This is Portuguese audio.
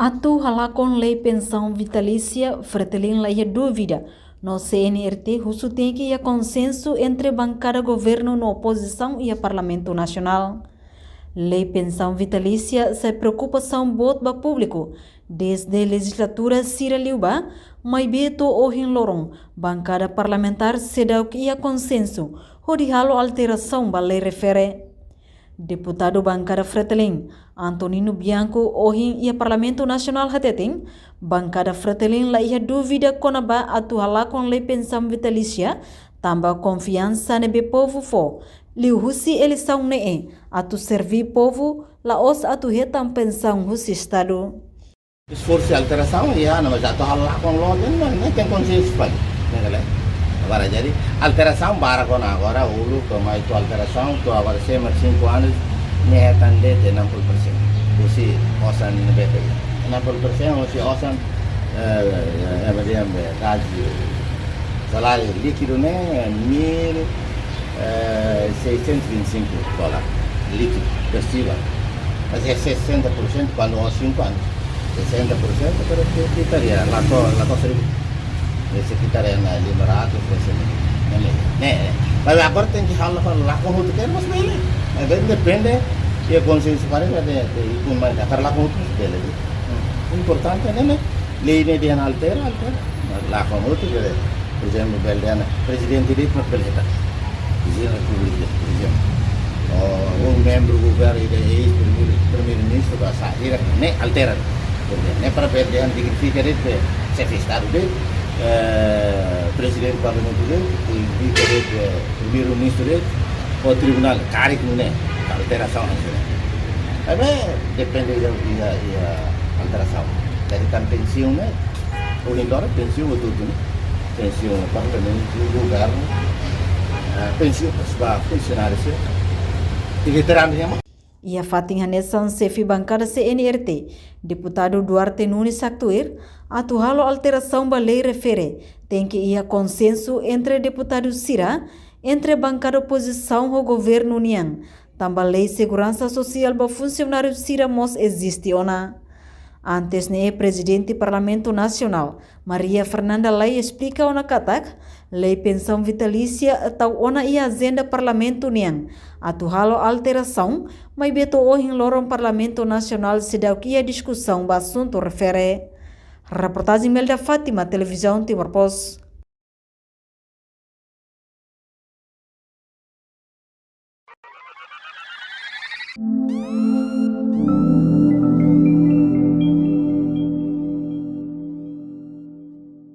Atu halakon lei pensão vitalícia fretelin la dúvida no CNRT husu tem que consenso entre bancada governo na oposição e a Parlamento Nacional. Lei pensão vitalícia se preocupação botba público desde a legislatura Cira Liuba, mas beto ohin lorong bancada parlamentar sedau que consenso hodihalo alteração ba lei refere. Deputado bancada Fretelin, Antonino Bianco, ohin ia Parlamento Nasional hateting, bancada Fretelin la ia dúvida konaba atu halakon lei pensão vitalícia, tamba confiança nebe povo fo, liu husi eleição nee, atu servir povo, la os atu hetam pensão husi estado. Esforço e alteração, mas atu halakon lo, nem tem consciência pai, agora jadi alteração bara con agora ulu como itu alteração tu agora semar 5 anos nem tande de 60%. Usi osan BPI 60% usi osan gaji salário líquido né $1.625 líquido festival, mas é 60% quando aos 5 anos 60% para que estaria lá coisa sekitar yang 500 mas agora tem que falar lá com outro que mas bem depende e a consciência para de como vai dar lá com outro dele importante né lei de altera lá com outro por exemplo Belgiana presidente de Belgiana presidente da República por exemplo membro do governo e primeiro-ministro da sair né altera né para perder dignifica de chefe de estado dele presidente do parlamento dele, o primeiro-ministro dele, o tribunal, cara que não é, alteração nacional. Depende da alteração. Dari kan pensiun, unidora pensiun tudo, pensiun parlamento, governo, pensiun para funcionários, e veteranos. E a Fatin Hanessan Sefi bancada CNRT, deputado Duarte Nunes Actuir, atuhalo alteração ba lei refere, tem que ir a consenso entre deputado Cira, entre bancada oposição ao governo União, também lei segurança social ba funcionário Cira mos existe ona. Antes ne presidente Parlamento Nacional, Maria Fernanda Lai explica ona katak, lei pensão vitalícia atau ona ia agenda Parlamento União, atuhalo alteração, mas beto ohin lorong Parlamento Nacional sedau kia discussão ba assunto refere. Reportagem Melda Fátima, Televisão Timor Post.